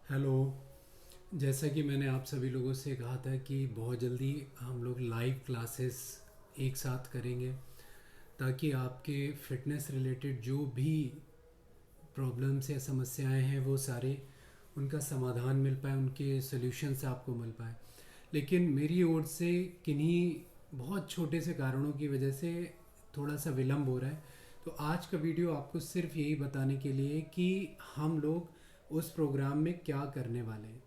Hello. जैसा कि मैंने आप सभी लोगों से कहा था कि बहुत जल्दी हम लोग लाइव क्लासेस एक साथ करेंगे ताकि आपके फिटनेस रिलेटेड जो भी प्रॉब्लम्स या समस्याएं हैं वो सारे उनका समाधान मिल पाए, उनके सॉल्यूशंस आपको मिल पाए। लेकिन मेरी ओर से किन्हीं बहुत छोटे से कारणों की वजह से थोड़ा सा विलम्ब हो रहा है। तो आज का वीडियो आपको सिर्फ यही बताने के लिए कि हम लोग उस प्रोग्राम में क्या करने वाले हैं।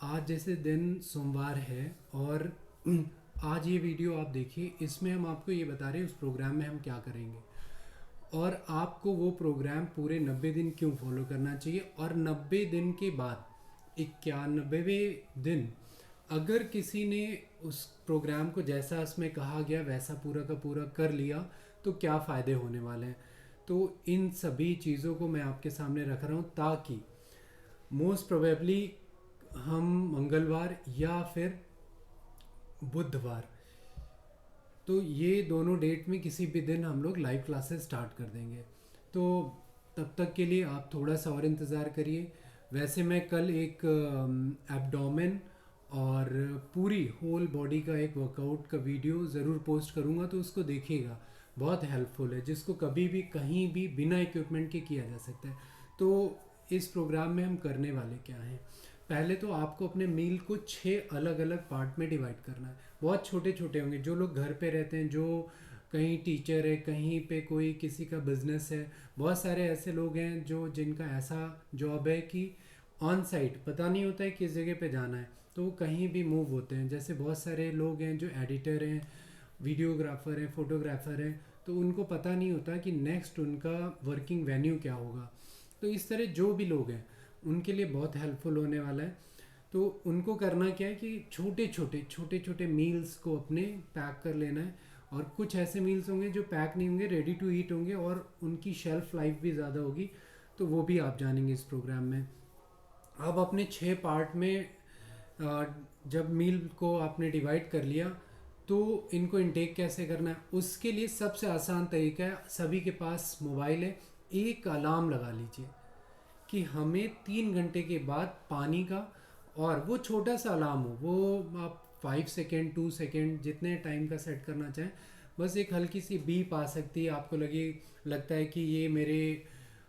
आज जैसे दिन सोमवार है और आज ये वीडियो आप देखिए, इसमें हम आपको ये बता रहे हैं उस प्रोग्राम में हम क्या करेंगे और आपको वो प्रोग्राम पूरे 90 दिन क्यों फॉलो करना चाहिए। और 90 दिन के बाद 91वें दिन अगर किसी ने उस प्रोग्राम को जैसा उसमें कहा गया वैसा पूरा का पूरा कर लिया तो क्या फ़ायदे होने वाले हैं। तो इन सभी चीज़ों को मैं आपके सामने रख रहा हूँ ताकि मोस्ट प्रोबेबली हम मंगलवार या फिर बुधवार, तो ये दोनों डेट में किसी भी दिन हम लोग लाइव क्लासेस स्टार्ट कर देंगे। तो तब तक के लिए आप थोड़ा सा और इंतज़ार करिए। वैसे मैं कल एक एब्डोमेन और पूरी होल बॉडी का एक वर्कआउट का वीडियो ज़रूर पोस्ट करूँगा, तो उसको देखिएगा, बहुत हेल्पफुल है, जिसको कभी भी कहीं भी बिना इक्विपमेंट के किया जा सकता है। तो इस प्रोग्राम में हम करने वाले क्या हैं, पहले तो आपको अपने मील को 6 अलग अलग पार्ट में डिवाइड करना है। बहुत छोटे छोटे होंगे। जो लोग घर पे रहते हैं, जो कहीं टीचर है, कहीं पे कोई किसी का बिजनेस है, बहुत सारे ऐसे लोग हैं जो जिनका ऐसा जॉब है कि ऑन साइट पता नहीं होता है किस जगह पे जाना है, तो वो कहीं भी मूव होते हैं। जैसे बहुत सारे लोग हैं जो एडिटर हैं, वीडियोग्राफर हैं, फोटोग्राफर हैं, तो उनको पता नहीं होता कि नेक्स्ट उनका वर्किंग वेन्यू क्या होगा। तो इस तरह जो भी लोग हैं उनके लिए बहुत हेल्पफुल होने वाला है। तो उनको करना क्या है कि छोटे छोटे मील्स को अपने पैक कर लेना है। और कुछ ऐसे मील्स होंगे जो पैक नहीं होंगे, रेडी टू ईट होंगे और उनकी शेल्फ लाइफ भी ज़्यादा होगी। तो वो भी आप जानेंगे इस प्रोग्राम में। अब अपने 6 पार्ट में जब मील को आपने डिवाइड कर लिया तो इनको इनटेक कैसे करना है, उसके लिए सबसे आसान तरीका है, सभी के पास मोबाइल है, एक अलार्म लगा लीजिए कि हमें 3 घंटे के बाद पानी का, और वो छोटा सा अलार्म हो, वो आप 5 सेकेंड 2 सेकेंड जितने टाइम का सेट करना चाहें, बस एक हल्की सी बीप आ सकती है, आपको लगता है कि ये मेरे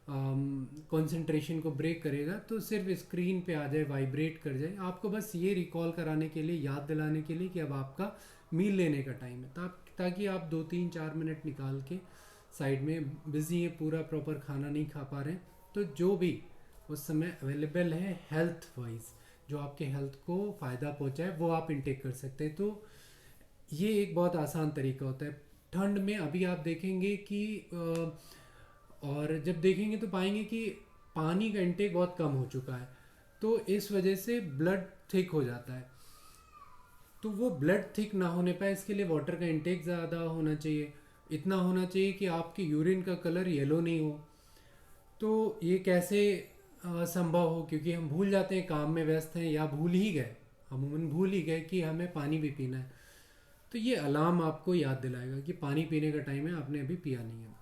कंसंट्रेशन को ब्रेक करेगा, तो सिर्फ स्क्रीन पे आ जाए, वाइब्रेट कर जाए, आपको बस ये रिकॉल कराने के लिए, याद दिलाने के लिए कि अब आपका मील लेने का टाइम है, ताकि आप 2 3 4 मिनट निकाल के साइड में बिजी हैं, पूरा प्रॉपर खाना नहीं खा पा रहे हैं, तो जो भी उस समय अवेलेबल है हेल्थ वाइज, जो आपके हेल्थ को फ़ायदा पहुंचाए, वो आप इनटेक कर सकते हैं। तो ये एक बहुत आसान तरीका होता है। ठंड में अभी आप देखेंगे कि और जब देखेंगे तो पाएंगे कि पानी का इंटेक बहुत कम हो चुका है, तो इस वजह से ब्लड थिक हो जाता है। तो वो ब्लड थिक ना होने पाए, इसके लिए वाटर का इंटेक ज़्यादा होना चाहिए। इतना होना चाहिए कि आपके यूरिन का कलर येलो नहीं हो। तो ये कैसे संभव हो, क्योंकि हम भूल जाते हैं, काम में व्यस्त हैं, या भूल ही गए, अमूमन भूल ही गए कि हमें पानी भी पीना है। तो ये अलार्म आपको याद दिलाएगा कि पानी पीने का टाइम है, आपने अभी पिया नहीं है।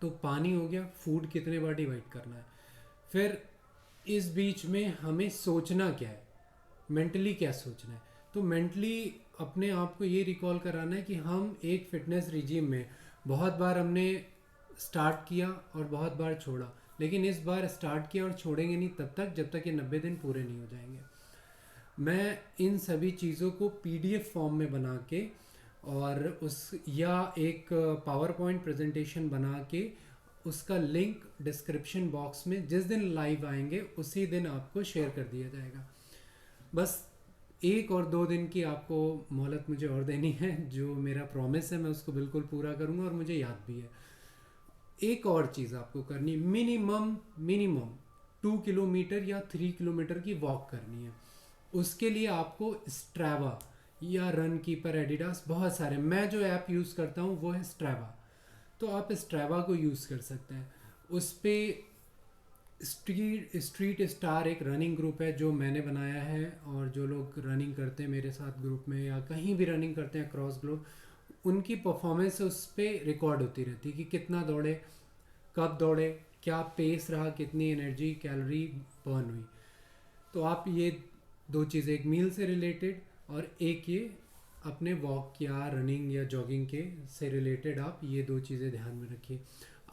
तो पानी हो गया, फूड कितने बार डिवाइड करना है। फिर इस बीच में हमें सोचना क्या है, मेंटली क्या सोचना है। तो मेंटली अपने आप को ये रिकॉल कराना है कि हम एक फिटनेस रिजीम में बहुत बार हमने स्टार्ट किया और बहुत बार छोड़ा, लेकिन इस बार स्टार्ट किया और छोड़ेंगे नहीं तब तक जब तक ये 90 दिन पूरे नहीं हो जाएंगे। मैं इन सभी चीज़ों को पीडीएफ फॉर्म में बना के, और उस या एक पावर पॉइंट प्रेजेंटेशन बना के, उसका लिंक डिस्क्रिप्शन बॉक्स में जिस दिन लाइव आएंगे उसी दिन आपको शेयर कर दिया जाएगा। बस 1 और 2 दिन की आपको मोहलत मुझे और देनी है। जो मेरा प्रॉमिस है मैं उसको बिल्कुल पूरा करूँगा, और मुझे याद भी है। एक और चीज़ आपको करनी, मिनिमम मिनिमम 2 किलोमीटर या 3 किलोमीटर की वॉक करनी है। उसके लिए आपको स्ट्रैवा या रन कीपर, एडिडास, बहुत सारे, मैं जो ऐप यूज़ करता हूँ वो है स्ट्रैवा। तो आप स्ट्रैवा को यूज़ कर सकते हैं। उस पर स्ट्रीट स्टार एक रनिंग ग्रुप है जो मैंने बनाया है, और जो लोग रनिंग करते हैं मेरे साथ ग्रुप में या कहीं भी रनिंग करते हैं क्रॉस ग्रुप, उनकी परफॉर्मेंस उस पर रिकॉर्ड होती रहती है कि कितना दौड़े, कब दौड़े, क्या पेस रहा, कितनी एनर्जी कैलोरी बर्न हुई। तो आप ये दो चीज़ें, एक मील से रिलेटेड और एक ये अपने वॉक या रनिंग या जॉगिंग के से रिलेटेड, आप ये दो चीज़ें ध्यान में रखिए।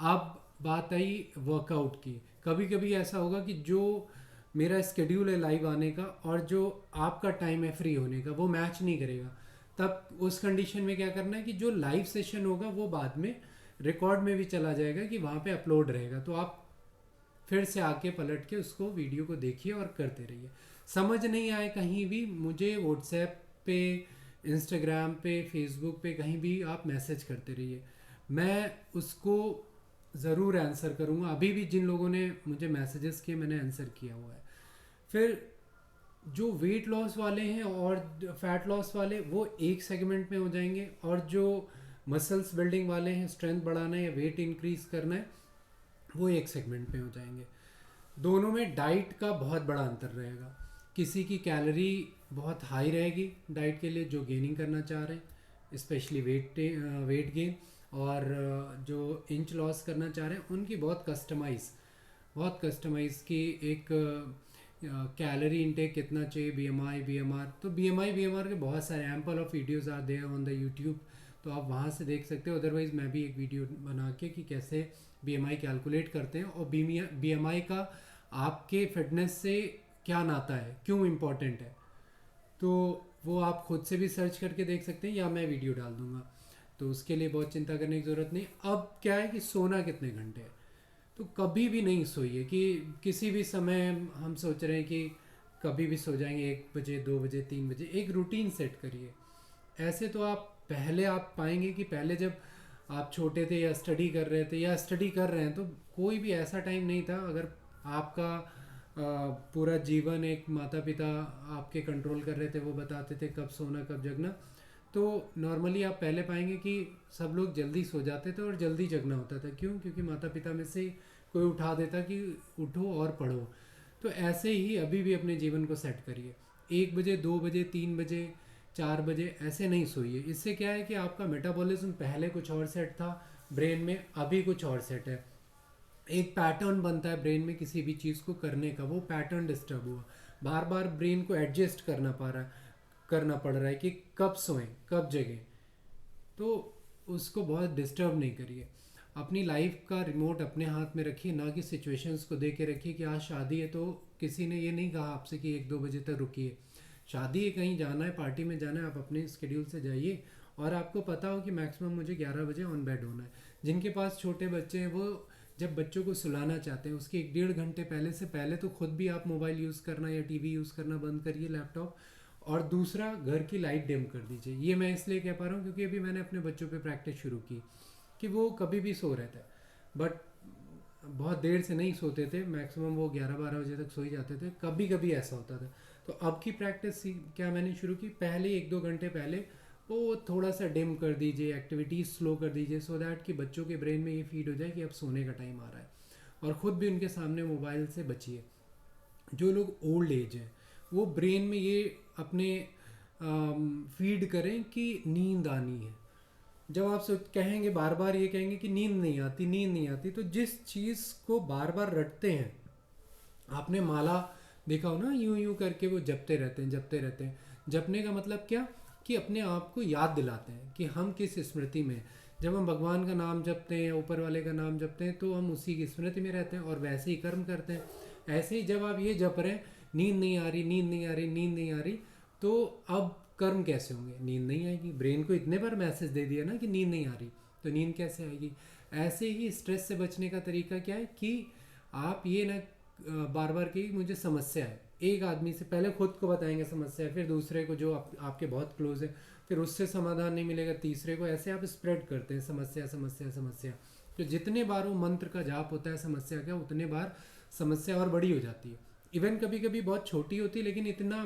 अब बात आई वर्कआउट की। कभी कभी ऐसा होगा कि जो मेरा स्केड्यूल है लाइव आने का और जो आपका टाइम है फ्री होने का वो मैच नहीं करेगा। तब उस कंडीशन में क्या करना है कि जो लाइव सेशन होगा वो बाद में रिकॉर्ड में भी चला जाएगा कि वहाँ पे अपलोड रहेगा, तो आप फिर से आके पलट के उसको वीडियो को देखिए और करते रहिए। समझ नहीं आए कहीं भी मुझे व्हाट्सएप पे, इंस्टाग्राम पे, फेसबुक पे कहीं भी आप मैसेज करते रहिए, मैं उसको ज़रूर आंसर करूँगा। अभी भी जिन लोगों ने मुझे मैसेजेस किए मैंने आंसर किया हुआ है। फिर जो वेट लॉस वाले हैं और फैट लॉस वाले वो एक सेगमेंट में हो जाएंगे, और जो मसल्स बिल्डिंग वाले हैं, स्ट्रेंथ बढ़ाना है या वेट इंक्रीज करना है, वो एक सेगमेंट में हो जाएंगे। दोनों में डाइट का बहुत बड़ा अंतर रहेगा। किसी की कैलोरी बहुत हाई रहेगी डाइट के लिए जो गेनिंग करना चाह रहे हैं, स्पेशली वेट गेन, और जो इंच लॉस करना चाह रहे हैं उनकी बहुत कस्टमाइज की एक कैलोरी इनटेक कितना चाहिए, बी एम आर। तो बी एम आर के बहुत सारे ample of videos are there on the YouTube, तो आप वहाँ से देख सकते हो। अदरवाइज मैं भी एक वीडियो बना के कि कैसे BMI कैलकुलेट करते हैं और BMI का आपके फिटनेस से क्या नाता है, क्यों इम्पोर्टेंट है, तो वो आप खुद से भी सर्च करके देख सकते हैं या मैं वीडियो डाल दूंगा। तो उसके लिए बहुत चिंता करने की ज़रूरत नहीं। अब क्या है कि सोना कितने घंटे है, तो कभी भी नहीं सोइए कि किसी भी समय हम सोच रहे हैं कि कभी भी सो जाएंगे, 1 बजे, 2 बजे, 3 बजे। एक रूटीन सेट करिए। ऐसे तो आप पहले आप पाएंगे कि पहले जब आप छोटे थे या स्टडी कर रहे थे या स्टडी कर रहे हैं तो कोई भी ऐसा टाइम नहीं था, अगर आपका पूरा जीवन एक माता पिता आपके कंट्रोल कर रहे थे, वो बताते थे कब सोना कब जगना, तो नॉर्मली आप पहले पाएंगे कि सब लोग जल्दी सो जाते थे और जल्दी जगना होता था। क्यों? क्योंकि माता पिता में से कोई उठा देता कि उठो और पढ़ो। तो ऐसे ही अभी भी अपने जीवन को सेट करिए। 1 बजे, 2 बजे, 3 बजे, 4 बजे ऐसे नहीं सोइए। इससे क्या है कि आपका मेटाबॉलिज्म पहले कुछ और सेट था ब्रेन में, अभी कुछ और सेट है। एक पैटर्न बनता है ब्रेन में किसी भी चीज़ को करने का, वो पैटर्न डिस्टर्ब हुआ, बार बार ब्रेन को एडजस्ट करना पड़ रहा है कि कब सोएं कब जगें। तो उसको बहुत डिस्टर्ब नहीं करिए। अपनी लाइफ का रिमोट अपने हाथ में रखिए, ना कि सिचुएशंस को देख के रखिए कि आज शादी है तो किसी ने ये नहीं कहा आपसे कि 1-2 बजे तक रुकिए। शादी है, कहीं जाना है, पार्टी में जाना है, आप अपने स्केड्यूल से जाइए और आपको पता हो कि मैक्सिमम मुझे 11 बजे ऑन बेड होना है। जिनके पास छोटे बच्चे हैं वो जब बच्चों को सुलाना चाहते हैं उसके 1-1.5 घंटे पहले से पहले तो खुद भी आप मोबाइल यूज़ करना या टीवी यूज़ करना बंद करिए, लैपटॉप। और दूसरा, घर की लाइट डिम कर दीजिए। ये मैं इसलिए कह पा रहा हूँ क्योंकि अभी मैंने अपने बच्चों पे प्रैक्टिस शुरू की कि वो कभी भी सो रहे थे, बट बहुत देर से नहीं सोते थे, मैक्सिमम वो 11-12 बजे तक सो ही जाते थे, कभी कभी ऐसा होता था। तो अब की प्रैक्टिस क्या मैंने शुरू की, पहले 1-2 घंटे पहले वो थोड़ा सा डिम कर दीजिए, एक्टिविटीज़ स्लो कर दीजिए, सो दैट कि बच्चों के ब्रेन में ये फीड हो जाए कि अब सोने का टाइम आ रहा है। और ख़ुद भी उनके सामने मोबाइल से बचिए। जो लोग ओल्ड एज हैं वो ब्रेन में ये अपने फीड करें कि नींद आनी है। जब आप सोच कहेंगे, बार बार ये कहेंगे कि नींद नहीं आती, नींद नहीं आती, तो जिस चीज़ को बार बार रटते हैं, आपने माला देखा हो ना, यूं यूं करके वो जपते रहते हैं जपते रहते हैं। जपने का मतलब क्या कि अपने आप को याद दिलाते हैं कि हम किस स्मृति में हैं। जब हम भगवान का नाम जपते हैं, ऊपर वाले का नाम जपते हैं, तो हम उसी की स्मृति में रहते हैं और वैसे ही कर्म करते हैं। ऐसे ही जब आप ये जप रहे हैं, नींद नहीं आ रही, नींद नहीं आ रही, नींद नहीं आ रही, तो अब कर्म कैसे होंगे? नींद नहीं आएगी। ब्रेन को इतने बार मैसेज दे दिया ना कि नींद नहीं आ रही, तो नींद कैसे आएगी? ऐसे ही स्ट्रेस से बचने का तरीका क्या है कि आप ये ना बार बार की मुझे समस्या है, एक आदमी से पहले खुद को बताएंगे समस्या, फिर दूसरे को जो आपके बहुत क्लोज है, फिर उससे समाधान नहीं मिलेगा, तीसरे को, ऐसे आप स्प्रेड करते हैं समस्या समस्या समस्या। तो जितने बार वो मंत्र का जाप होता है समस्या का, उतने बार समस्या और बड़ी हो जाती है। इवन कभी कभी बहुत छोटी होती है लेकिन इतना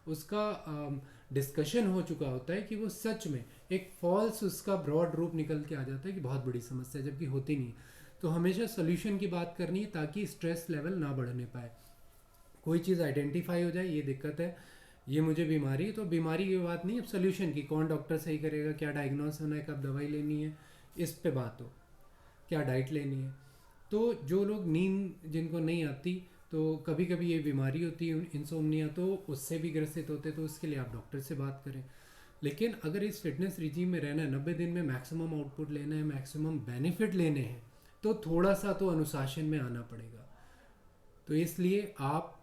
उसका डिस्कशन हो चुका होता है कि वो सच में एक फॉल्स उसका ब्रॉड रूप निकल के आ जाता है कि बहुत बड़ी समस्या, जबकि होती नहीं। तो हमेशा सोल्यूशन की बात करनी है ताकि स्ट्रेस लेवल ना बढ़ने पाए। कोई चीज़ आइडेंटिफाई हो जाए, ये दिक्कत है, ये मुझे बीमारी है, तो बीमारी की बात नहीं, अब सोल्यूशन की, कौन डॉक्टर सही करेगा, क्या डायग्नोस होना है, कब दवाई लेनी है, इस पे बात हो, क्या डाइट लेनी है। तो जो लोग नींद जिनको नहीं आती, तो कभी कभी ये बीमारी होती है इंसोम्निया, तो उससे भी ग्रसित होते हैं, तो उसके लिए आप डॉक्टर से बात करें। लेकिन अगर इस फिटनेस रिजीम में रहना है, 90 दिन में मैक्सिमम आउटपुट लेना है, मैक्सिमम बेनिफिट लेने हैं, तो थोड़ा सा तो अनुशासन में आना पड़ेगा। तो इसलिए आप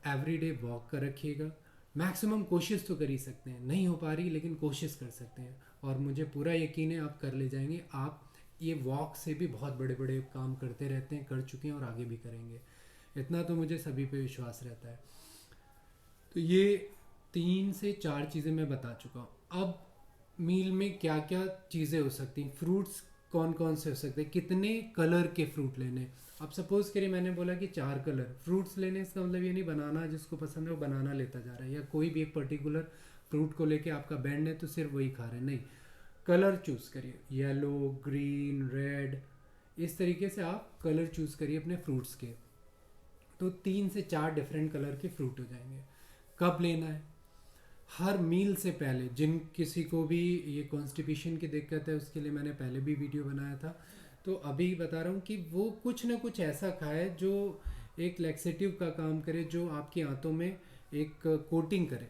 एवरीडे वॉक कर रखिएगा। मैक्सिमम कोशिश तो कर ही सकते हैं, नहीं हो पा रही लेकिन कोशिश कर सकते हैं, और मुझे पूरा यकीन है आप कर ले जाएंगे। आप ये वॉक से भी बहुत बड़े बड़े काम करते रहते हैं, कर चुके हैं और आगे भी करेंगे, इतना तो मुझे सभी पे विश्वास रहता है। तो ये 3 से 4 चीज़ें मैं बता चुका हूँ। अब मील में क्या क्या चीज़ें हो सकती हैं, फ्रूट्स कौन कौन से हो सकते हैं, कितने कलर के फ्रूट लेने। अब सपोज करिए मैंने बोला कि 4 कलर फ्रूट्स लेने, इसका मतलब ये नहीं बनाना जिसको पसंद है वो बनाना लेता जा रहा है, या कोई भी एक पर्टिकुलर फ्रूट को लेके आपका बैंड है तो सिर्फ वही खा रहे हैं, नहीं। कलर चूज़ करिए, येलो, ग्रीन, रेड, इस तरीके से आप कलर चूज़ करिए अपने फ्रूट्स के। तो 3 से 4 डिफरेंट कलर के फ्रूट हो जाएंगे। कब लेना है? हर मील से पहले। जिन किसी को भी ये कॉन्स्टिपेशन की दिक्कत है उसके लिए मैंने पहले भी वीडियो बनाया था, तो अभी बता रहा हूँ कि वो कुछ ना कुछ ऐसा खाए जो एक लैक्सेटिव का काम करे, जो आपकी आंतों में एक कोटिंग करे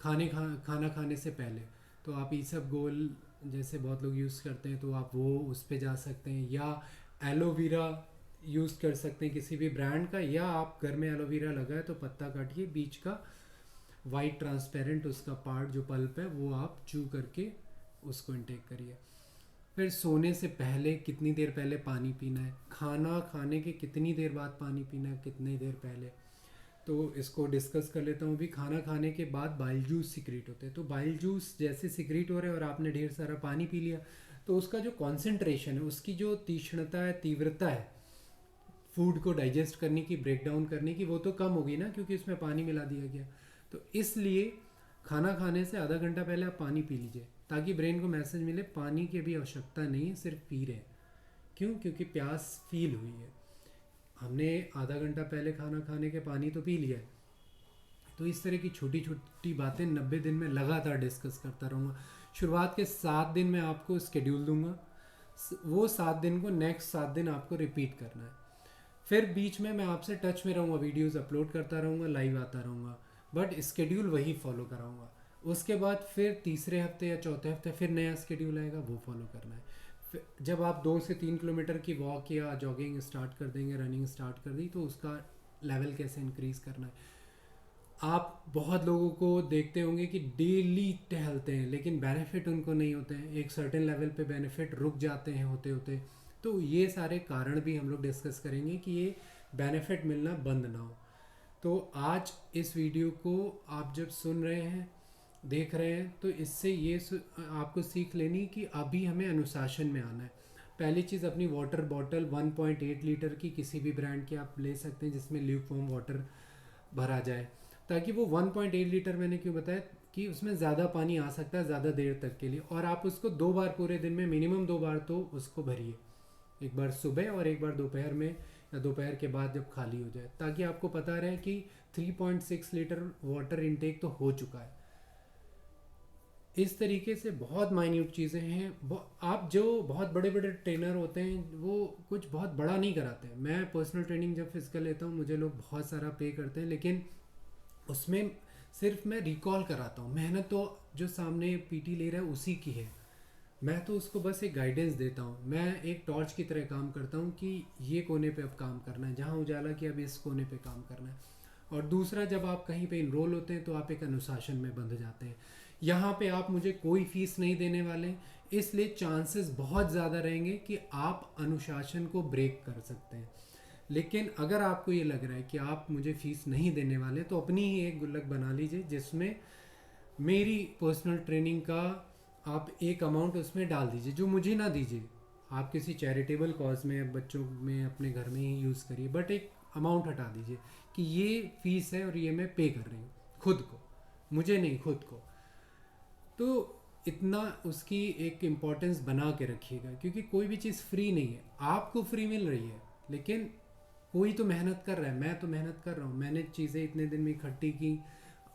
खाना खाने से पहले। तो आप ये सब गोल जैसे बहुत लोग यूज़ करते हैं, तो आप वो उस पे जा सकते हैं, या एलोवेरा यूज़ कर सकते हैं किसी भी ब्रांड का, या आप घर में एलोवेरा लगा है तो पत्ता काटिए, बीच का वाइट ट्रांसपेरेंट उसका पार्ट जो पल्प है वो आप चू करके उसको इंटेक करिए। फिर सोने से पहले कितनी देर पहले पानी पीना है, खाना खाने के कितनी देर बाद पानी पीना है, कितनी देर पहले, तो इसको डिस्कस कर लेता हूँ। भी खाना खाने के बाद बाइल जूस सिक्रीट होते हैं, तो बाइल जूस जैसे सिक्रीट हो रहे हैं और आपने ढेर सारा पानी पी लिया, तो उसका जो कॉन्सेंट्रेशन है, उसकी जो तीक्ष्णता है, तीव्रता है फूड को डाइजेस्ट करने की, ब्रेक डाउन करने की, वो तो कम होगी ना, क्योंकि उसमें पानी मिला दिया गया। तो इसलिए खाना खाने से आधा घंटा पहले आप पानी पी लीजिए, ताकि ब्रेन को मैसेज मिले पानी की भी आवश्यकता नहीं है, सिर्फ पी रहे हैं। क्यों? क्योंकि प्यास फील हुई है, हमने आधा घंटा पहले खाना खाने के पानी तो पी लिया है। तो इस तरह की छोटी छोटी बातें 90 दिन में लगातार डिस्कस करता रहूँगा। शुरुआत के 7 दिन मैं आपको स्केड्यूल दूंगा, वो 7 दिन को नेक्स्ट 7 दिन आपको रिपीट करना है। फिर बीच में मैं आपसे टच में रहूँगा, वीडियोस अपलोड करता रहूँगा, लाइव आता रहूँगा, बट स्केड्यूल वही फॉलो कराऊँगा। उसके बाद फिर तीसरे हफ्ते या चौथे हफ्ते फिर नया स्केड्यूल आएगा, वो फॉलो करना है। फिर जब आप 2 से 3 किलोमीटर की वॉक या जॉगिंग स्टार्ट कर देंगे, रनिंग स्टार्ट कर दी, तो उसका लेवल कैसे इंक्रीज़ करना है। आप बहुत लोगों को देखते होंगे कि डेली टहलते हैं लेकिन बेनिफिट उनको नहीं होते हैं, एक सर्टेन लेवल पे बेनिफिट रुक जाते हैं होते होते। तो ये सारे कारण भी हम लोग डिस्कस करेंगे कि ये बेनिफिट मिलना बंद ना हो। तो आज इस वीडियो को आप जब सुन रहे हैं, देख रहे हैं, तो इससे ये आपको सीख लेनी कि अभी हमें अनुशासन में आना है। पहली चीज़, अपनी वाटर बॉटल 1.8 लीटर की किसी भी ब्रांड की आप ले सकते हैं, जिसमें ल्यूकवार्म वाटर भरा जाए, ताकि वो 1.8 लीटर, मैंने क्यों बताया कि उसमें ज़्यादा पानी आ सकता है ज़्यादा देर तक के लिए, और आप उसको 2 बार पूरे दिन में, मिनिमम 2 बार तो उसको भरिए, एक बार सुबह और एक बार दोपहर में, या दोपहर के बाद जब खाली हो जाए, ताकि आपको पता रहे कि 3.6 लीटर वाटर इनटेक तो हो चुका है। इस तरीके से बहुत माइन्यूट चीज़ें हैं। आप जो बहुत बड़े बड़े ट्रेनर होते हैं वो कुछ बहुत बड़ा नहीं कराते हैं। मैं पर्सनल ट्रेनिंग जब फिजिकल लेता हूँ, मुझे लोग बहुत सारा पे करते हैं, लेकिन उसमें सिर्फ मैं रिकॉल कराता हूँ, मेहनत तो जो सामने पीटी ले रहा है उसी की है, मैं तो उसको बस एक गाइडेंस देता हूँ। मैं एक टॉर्च की तरह काम करता हूँ कि ये कोने पे अब काम करना है, जहाँ उजाला कि अब इस कोने पे काम करना है। और दूसरा, जब आप कहीं पे इनरोल होते हैं तो आप एक अनुशासन में बंध जाते हैं। यहाँ पे आप मुझे कोई फीस नहीं देने वाले, इसलिए चांसेस बहुत ज़्यादा रहेंगे कि आप अनुशासन को ब्रेक कर सकते हैं। लेकिन अगर आपको ये लग रहा है कि आप मुझे फ़ीस नहीं देने वाले, तो अपनी ही एक गुल्लक बना लीजिए जिसमें मेरी पर्सनल ट्रेनिंग का आप एक अमाउंट उसमें डाल दीजिए, जो मुझे ना दीजिए। आप किसी चैरिटेबल कॉज में, बच्चों में, अपने घर में ही यूज़ करिए, बट एक अमाउंट हटा दीजिए कि ये फ़ीस है और ये मैं पे कर रही हूँ खुद को, मुझे नहीं, खुद को। तो इतना उसकी एक इम्पोर्टेंस बना के रखिएगा, क्योंकि कोई भी चीज़ फ्री नहीं है। आपको फ्री मिल रही है, लेकिन कोई तो मेहनत कर रहा है, मैं तो मेहनत कर रहा हूँ। मैंने चीज़ें इतने दिन में इकट्ठी की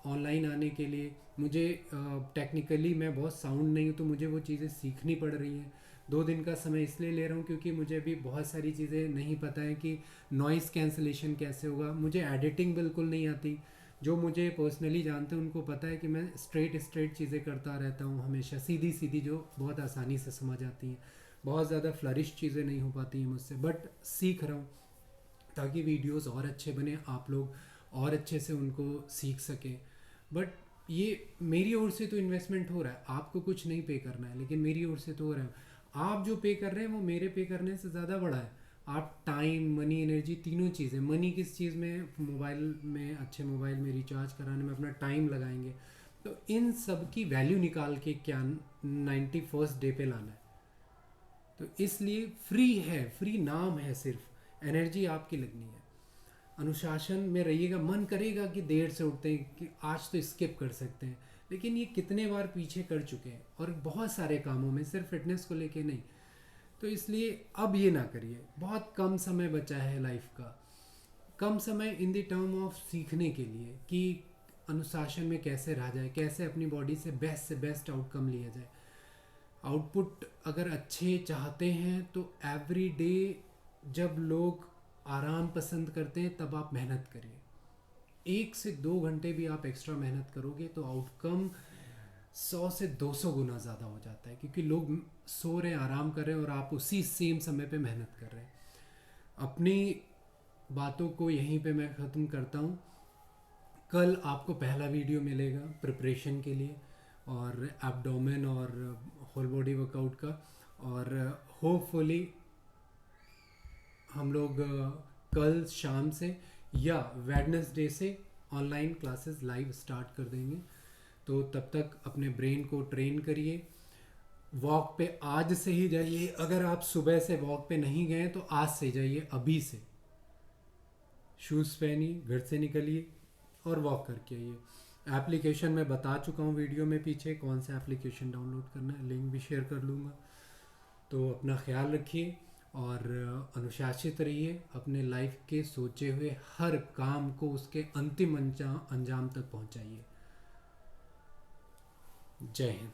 ऑनलाइन आने के लिए। मुझे टेक्निकली मैं बहुत साउंड नहीं हूँ, तो मुझे वो चीज़ें सीखनी पड़ रही हैं। 2 दिन का समय इसलिए ले रहा हूँ क्योंकि मुझे भी बहुत सारी चीज़ें नहीं पता है कि नॉइज़ कैंसलेशन कैसे होगा, मुझे एडिटिंग बिल्कुल नहीं आती। जो मुझे पर्सनली जानते हैं उनको पता है कि मैं स्ट्रेट स्ट्रेट चीज़ें करता रहता हूँ हमेशा, सीधी सीधी, जो बहुत आसानी से समझ आती हैं। बहुत ज़्यादा फ्लरिश चीज़ें नहीं हो पाती हैं मुझसे, बट सीख रहा हूँ ताकि वीडियोस और अच्छे बने, आप लोग और अच्छे से उनको सीख सकें। बट ये मेरी ओर से तो इन्वेस्टमेंट हो रहा है, आपको कुछ नहीं पे करना है, लेकिन मेरी ओर से तो हो रहा है। आप जो पे कर रहे हैं वो मेरे पे करने से ज़्यादा बड़ा है। आप टाइम, मनी, एनर्जी, तीनों चीज़ें, मनी किस चीज़ में, मोबाइल में, अच्छे मोबाइल में रिचार्ज कराने में अपना टाइम लगाएंगे, तो इन सब की वैल्यू निकाल के क्या 91st डे पे लाना है। तो इसलिए फ्री है, फ्री नाम है, सिर्फ एनर्जी आपकी लगनी है। अनुशासन में रहिएगा। मन करेगा कि देर से उठते हैं कि आज तो स्किप कर सकते हैं, लेकिन ये कितने बार पीछे कर चुके हैं, और बहुत सारे कामों में, सिर्फ फिटनेस को लेके नहीं। तो इसलिए अब ये ना करिए। बहुत कम समय बचा है लाइफ का, कम समय इन द टर्म ऑफ सीखने के लिए कि अनुशासन में कैसे रहा जाए, कैसे अपनी बॉडी से बेस्ट आउटकम लिया जाए। आउटपुट अगर अच्छे चाहते हैं तो एवरी डे, जब लोग आराम पसंद करते हैं तब आप मेहनत करिए। 1 से 2 घंटे भी आप एक्स्ट्रा मेहनत करोगे तो आउटकम 100 से 200 गुना ज़्यादा हो जाता है, क्योंकि लोग सो रहे हैं, आराम कर रहे हैं, और आप उसी सेम समय पे मेहनत कर रहे हैं। अपनी बातों को यहीं पे मैं ख़त्म करता हूँ। कल आपको पहला वीडियो मिलेगा प्रिपरेशन के लिए, और एब्डोमेन और होल बॉडी वर्कआउट का, और होपफुली हम लोग कल शाम से या वेडनेसडे से ऑनलाइन क्लासेस लाइव स्टार्ट कर देंगे। तो तब तक अपने ब्रेन को ट्रेन करिए। वॉक पे आज से ही जाइए। अगर आप सुबह से वॉक पे नहीं गए तो आज से जाइए, अभी से शूज़ पहनिए, घर से निकलिए और वॉक करके आइए। एप्लीकेशन मैं बता चुका हूँ वीडियो में पीछे, कौन सा एप्लीकेशन डाउनलोड करना है, लिंक भी शेयर कर लूँगा। तो अपना ख्याल रखिए और अनुशासित रहिए। अपने लाइफ के सोचे हुए हर काम को उसके अंतिम अंजाम तक पहुंचाइए। जय हिंद।